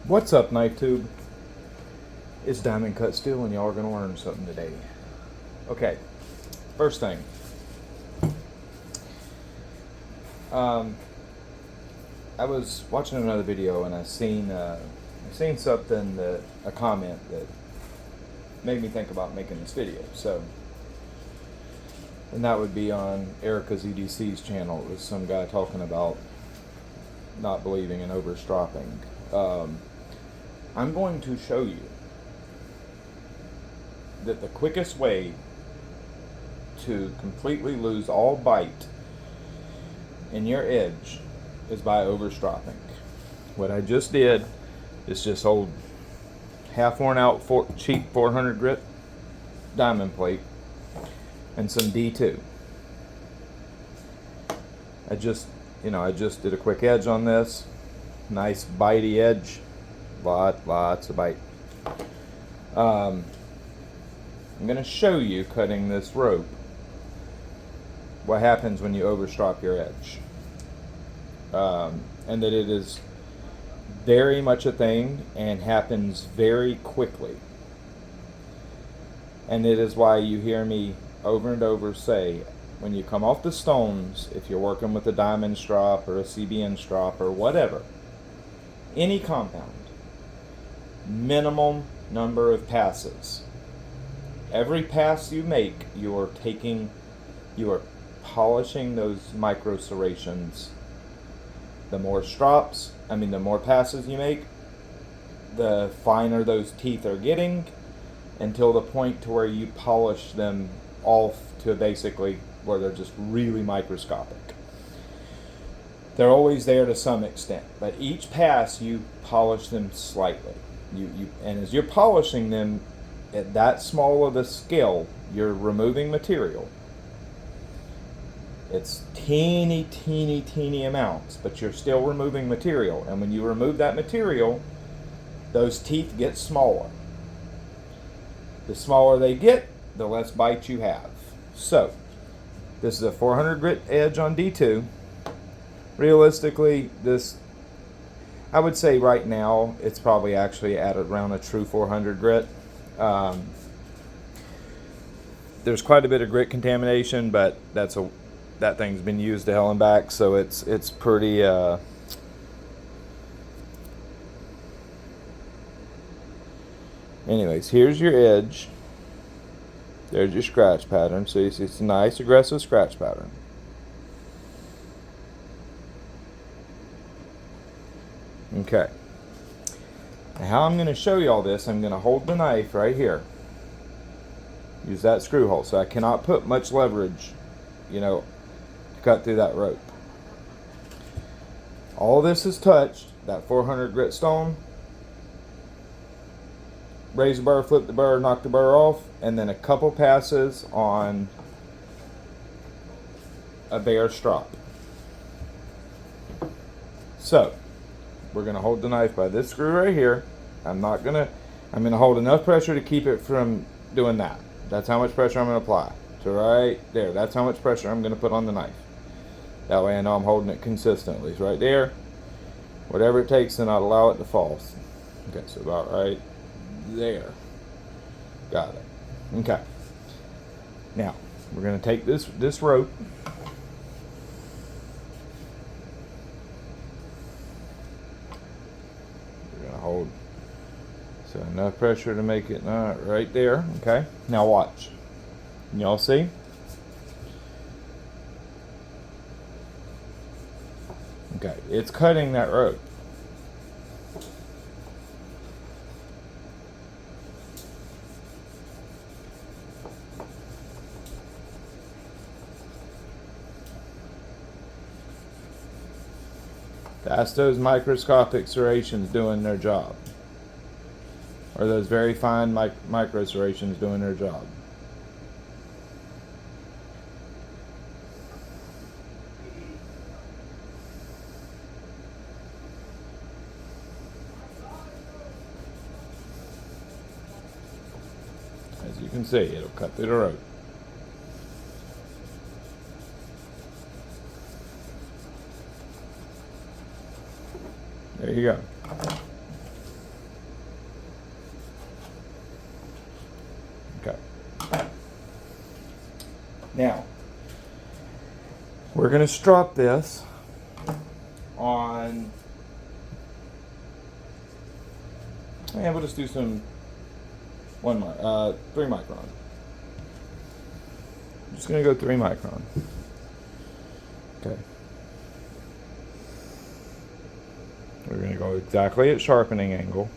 What's up, Knife Tube? It's Diamond Cut Steel, and y'all are going to learn something today. Okay, first thing. I was watching another video and I seen something a comment that made me think about making this video. And that would be on Erica's EDC's channel. It was some guy talking about not believing in overstropping. I'm going to show you that the quickest way to completely lose all bite in your edge is by overstropping. What I just did is just hold half worn out cheap 400 grit diamond plate and some D2. I just did a quick edge on this. Nice bitey edge. Lots of bite. I'm going to show you cutting this rope what happens when you overstrop your edge. And that it is very much a thing and happens very quickly. And it is why you hear me over and over say, when you come off the stones, if you're working with a diamond strop or a CBN strop or whatever, any compound, minimum number of passes. Every pass you make, you are polishing those micro serrations. The more the more passes you make, the finer those teeth are getting, until the point to where you polish them off to basically where they're just really microscopic. They're always there to some extent, but each pass you polish them slightly. And as you're polishing them at that small of a scale, you're removing material. It's teeny amounts, but you're still removing material. And when you remove that material, those teeth get smaller. The smaller they get, the less bite you have. So, this is a 400 grit edge on D2. Realistically, I would say right now, it's probably actually at around a true 400 grit. There's quite a bit of grit contamination, but that thing's been used to hell and back, so it's pretty. Anyways, here's your edge. There's your scratch pattern. So you see it's a nice aggressive scratch pattern. Okay. Now how I'm going to show you all this, I'm going to hold the knife right here. Use that screw hole. So I cannot put much leverage, to cut through that rope. All this is touched, that 400 grit stone. Raise the burr, flip the burr, knock the burr off, and then a couple passes on a bare strop. So, we're going to hold the knife by this screw right here. I'm going to hold enough pressure to keep it from doing that. That's how much pressure I'm going to apply. So right there, that's how much pressure I'm going to put on the knife. That way I know I'm holding it consistently. It's right there. Whatever it takes to not allow it to fall. Okay, so about right there. Got it. Okay. Now, we're going to take this rope. Hold so enough pressure to make it right there. Okay, now watch. Y'all see? Okay, it's cutting that rope. That's those microscopic serrations doing their job. Or those very fine micro serrations doing their job. As you can see, it'll cut through the rope. There you go. going to strop this on, yeah, we'll just do some 3 micron. I'm just going to go 3 micron. Okay. We're going to go exactly at sharpening angle.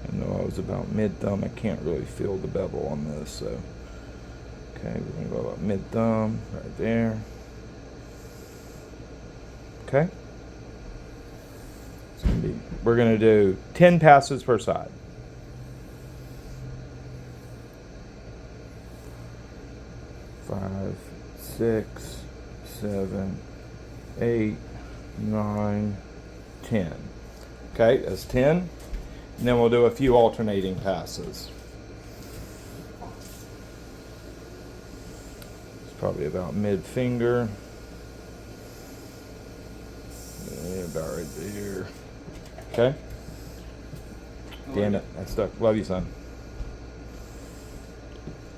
I know I was about mid thumb. I can't really feel the bevel on this, so okay, we're going to go about mid thumb right there. Okay. We're going to do 10 passes per side. 5, 6, 7, 8, 9, 10. Okay, that's 10. And then we'll do a few alternating passes. It's probably about mid finger. Yeah, about right there. Okay. Damn it, I stuck. Love you, son.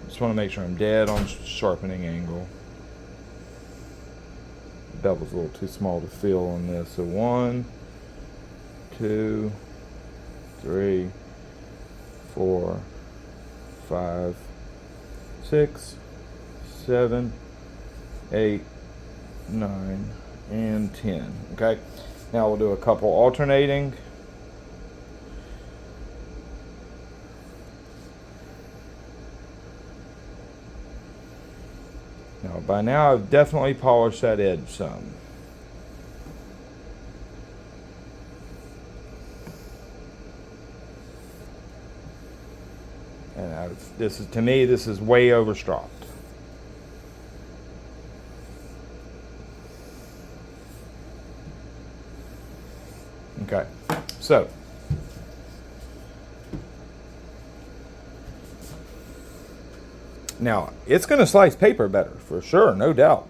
Just want to make sure I'm dead on sharpening angle. The bevel's a little too small to feel on this. So 1, 2, 3, 4, 5, 6, 7, 8, 9, and 10. Okay. Now we'll do a couple alternating. Now, by now I've definitely polished that edge some. And this is, to me, this is way overstropped. Okay, so now it's going to slice paper better for sure, no doubt.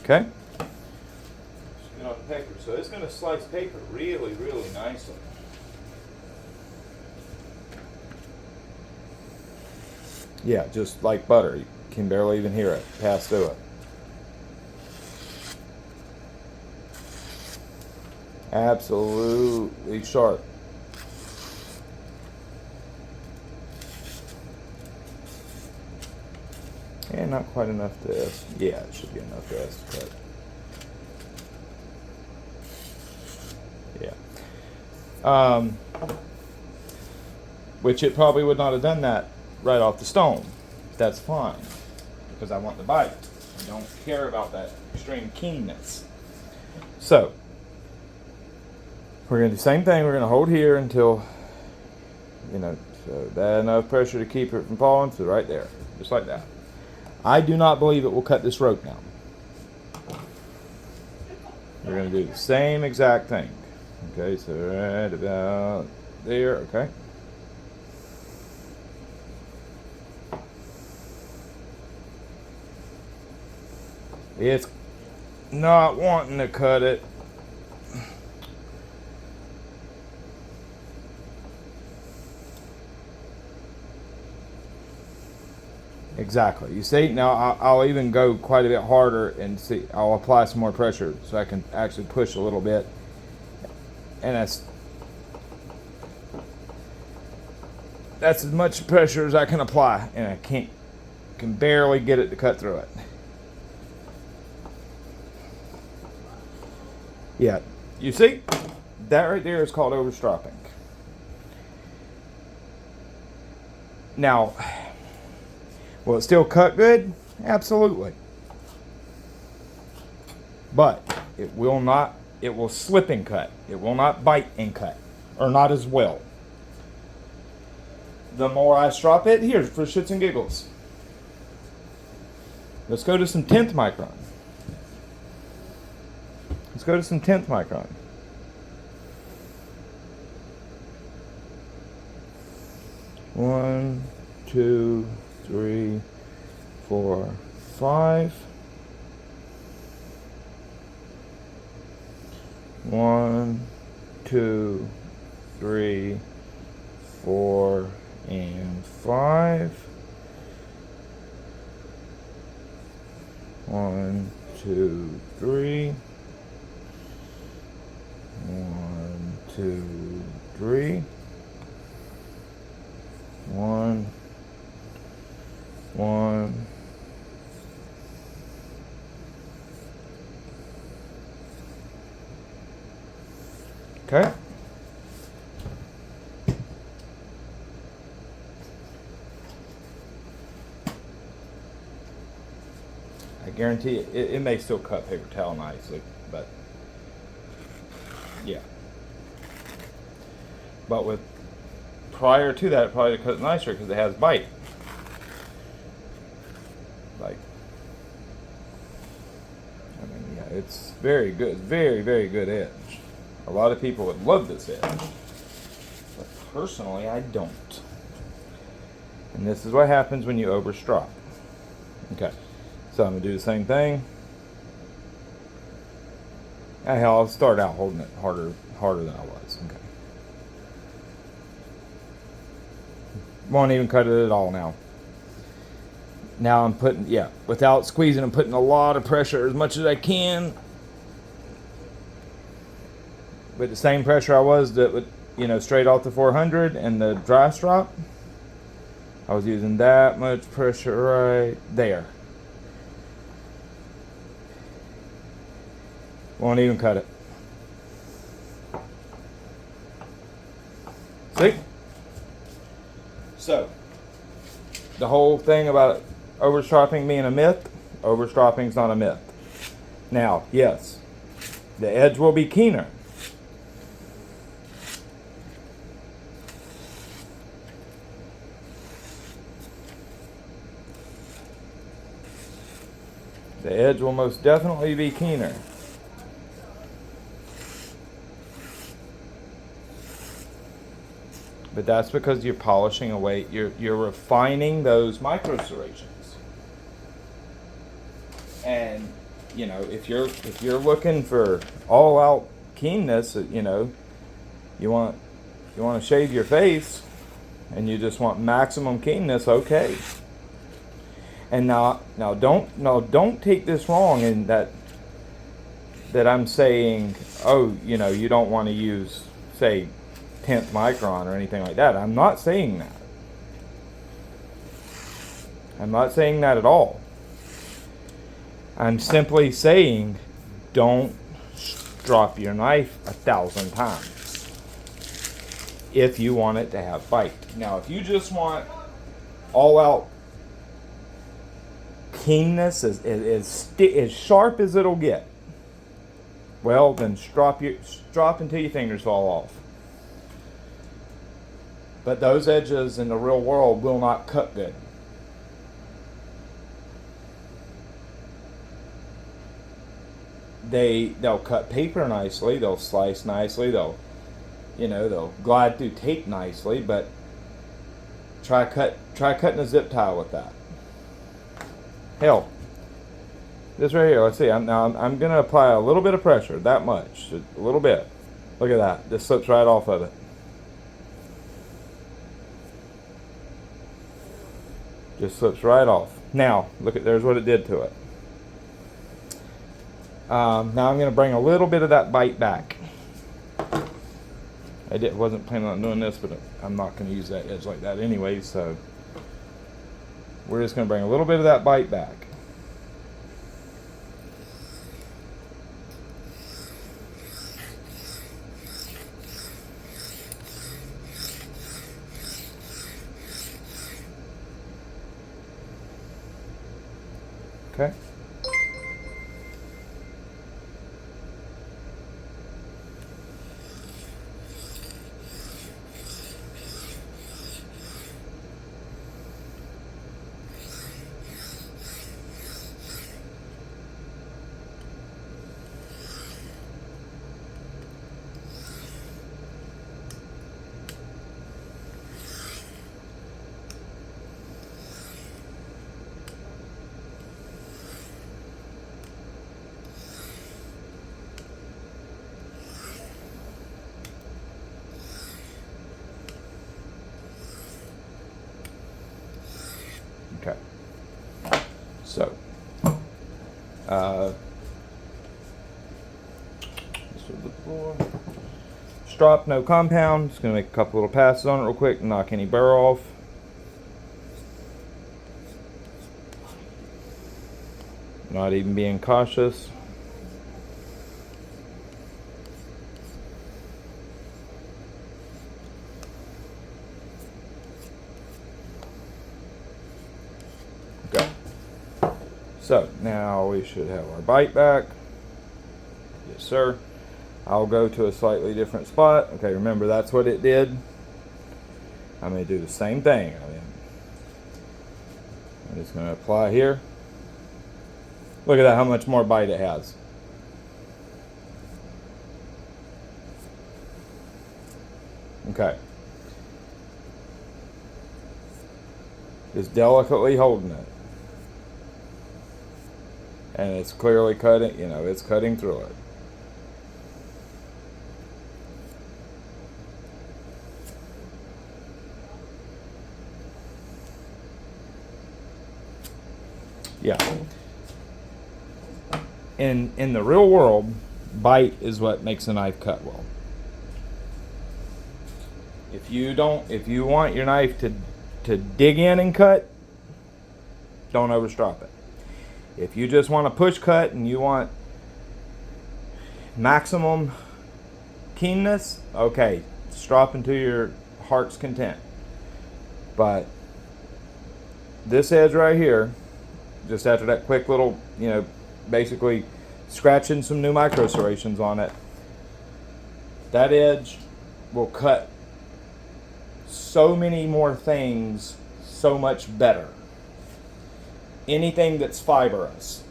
Okay, get on the paper, so it's going to slice paper really, really nicely. Yeah, just like butter. You can barely even hear it pass through it. Absolutely sharp. And not quite enough to, yeah, it should be enough to us to cut. Yeah. Which it probably would not have done that right off the stone. That's fine, because I want the bite. I don't care about that extreme keenness. So, we're going to do the same thing. We're going to hold here until, so that enough pressure to keep it from falling. So right there, just like that. I do not believe it will cut this rope now. We're going to do the same exact thing. Okay, so right about there, okay. It's not wanting to cut it. Exactly. You see, now I'll even go quite a bit harder and see. I'll apply some more pressure so I can actually push a little bit. And that's as much pressure as I can apply, and I can barely get it to cut through it. Yeah, you see, that right there is called overstropping. Now, will it still cut good? Absolutely. But it will not, it will slip and cut. It will not bite and cut, or not as well. The more I strop it, here, for shits and giggles. Let's go to some 10th micron. Let's go to some 10th micron. One, 2, 3, 4, 5. 1, 2, 3, 4, and 5. 1, 2, 3. 1, 2, 3. 1, 1. Okay. I guarantee it may still cut paper towel nicely, but yeah. But with prior to that, it probably cut nicer because it has bite. Like, I mean, yeah, it's very good, very, very good edge. A lot of people would love this edge, but personally, I don't. And this is what happens when you over strop. Okay, so I'm gonna do the same thing. Hell, I'll start out holding it harder than I was. Okay. Won't even cut it at all now. Now I'm putting, yeah, without squeezing, I'm putting a lot of pressure as much as I can. With the same pressure I was that would, you know, straight off the 400 and the dry strop. I was using that much pressure right there. Won't even cut it. See? So, the whole thing about overstropping being a myth, overstropping's not a myth. Now, yes, the edge will be keener. The edge will most definitely be keener. But that's because you're polishing away, you're refining those micro serrations. And you know, if you're looking for all out keenness, you know, you want to shave your face and you just want maximum keenness, okay. And now don't take this wrong in that I'm saying, oh, you know, you don't want to use, say, 10th micron or anything like that. I'm not saying that. I'm not saying that at all. I'm simply saying don't drop your knife 1,000 times if you want it to have bite. Now, if you just want all out keenness as sharp as it'll get, well, then strop until your fingers fall off. But those edges in the real world will not cut good. They'll cut paper nicely, they'll slice nicely, they'll glide through tape nicely, but try cutting a zip tie with that. Hell, this right here, let's see, I'm gonna apply a little bit of pressure, that much, a little bit. Look at that, just slips right off of it. Just slips right off. Now, look at, there's what it did to it. Now I'm going to bring a little bit of that bite back. Wasn't planning on doing this, but I'm not going to use that edge like that anyway, so we're just going to bring a little bit of that bite back. Okay. Okay. So, this was the floor. Strop, no compound. Just gonna make a couple little passes on it real quick and knock any burr off. Not even being cautious. Okay. So now we should have our bite back. Yes, sir. I'll go to a slightly different spot. Okay, remember that's what it did. I'm going to do the same thing. I'm just going to apply here. Look at that, how much more bite it has. Okay. Just delicately holding it. And it's clearly cutting, you know, it's cutting through it. Yeah. In the real world, bite is what makes a knife cut well. If you want your knife to dig in and cut, don't overstrop it. If you just want to push cut and you want maximum keenness, okay, strop into your heart's content. But this edge right here, just after that quick little, you know, basically scratching some new micro serrations on it, that edge will cut so many more things so much better. Anything that's fibrous,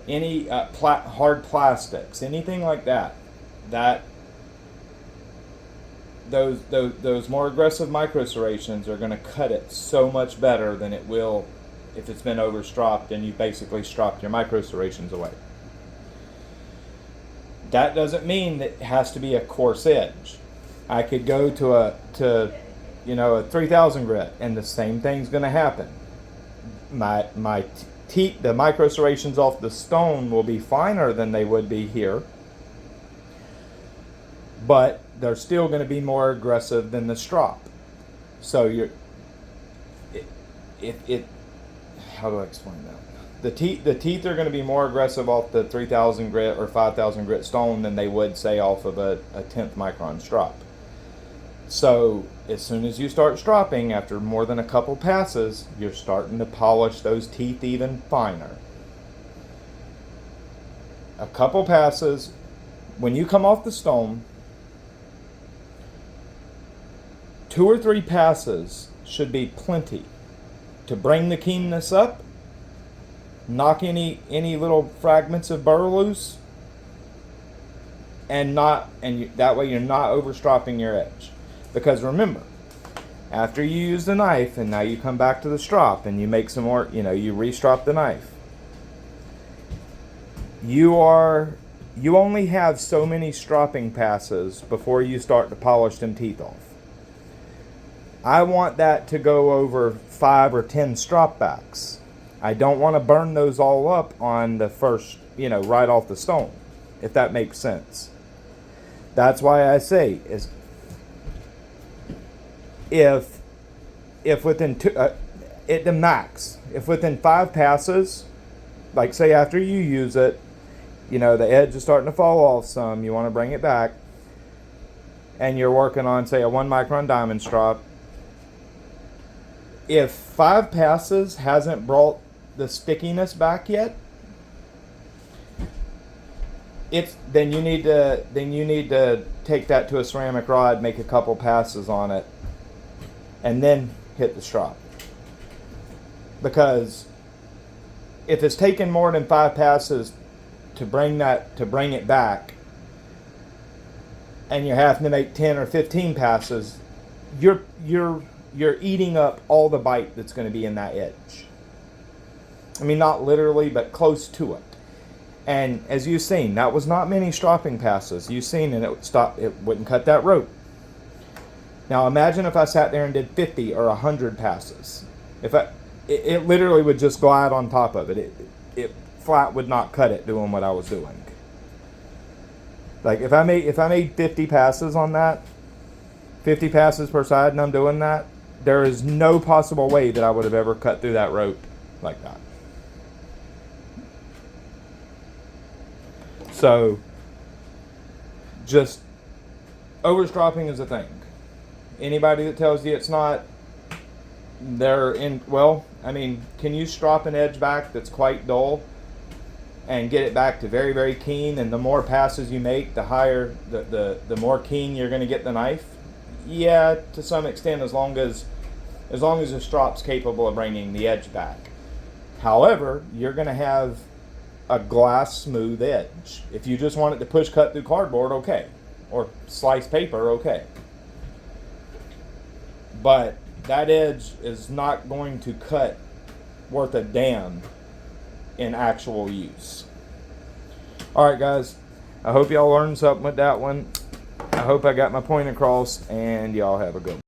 any hard plastics, anything like that, those more aggressive micro serrations are going to cut it so much better than it will if it's been overstropped and you basically stropped your micro serrations away. That doesn't mean that it has to be a coarse edge. I could go to a 3000 grit and the same thing's going to happen. My teeth, the micro serrations off the stone will be finer than they would be here, but they're still going to be more aggressive than the strop. So how do I explain that? The teeth are going to be more aggressive off the 3000 grit or 5000 grit stone than they would, say, off of a 10th micron strop. So as soon as you start stropping, after more than a couple passes, you're starting to polish those teeth even finer. A couple passes, when you come off the stone, 2 or 3 passes should be plenty to bring the keenness up, knock any little fragments of burr loose, and that way you're not overstropping your edge. Because remember, after you use the knife and now you come back to the strop and you make some more, you re-strop the knife, you only have so many stropping passes before you start to polish them teeth off. I want that to go over 5 or 10 strop backs. I don't want to burn those all up on the first, right off the stone, if that makes sense. That's why I say is if within the max, if within 5 passes, like say after you use it, the edge is starting to fall off some, you want to bring it back, and you're working on, say, a 1 micron diamond strop. If 5 passes hasn't brought the stickiness back yet, then you need to take that to a ceramic rod, make a couple passes on it, and then hit the strop. Because if it's taken more than 5 passes to bring it back, and you're having to make 10 or 15 passes, you're eating up all the bite that's going to be in that edge. I mean, not literally, but close to it. And as you've seen, that was not many stropping passes. You've seen, and it wouldn't cut that rope. Now imagine if I sat there and did 50 or 100 passes. it literally would just glide on top of it. It flat would not cut it doing what I was doing. Like if I made 50 passes on that, 50 passes per side, and I'm doing that, there is no possible way that I would have ever cut through that rope like that. So just overstropping is a thing. Anybody that tells you it's not, they're in, well, I mean, can you strop an edge back that's quite dull and get it back to very, very keen, and the more passes you make, the higher, the more keen you're going to get the knife? Yeah, to some extent, as long as the strop's capable of bringing the edge back. However, you're going to have a glass smooth edge. If you just want it to push cut through cardboard, okay, or slice paper, okay. But that edge is not going to cut worth a damn in actual use. Alright guys, I hope y'all learned something with that one. I hope I got my point across, and y'all have a good one.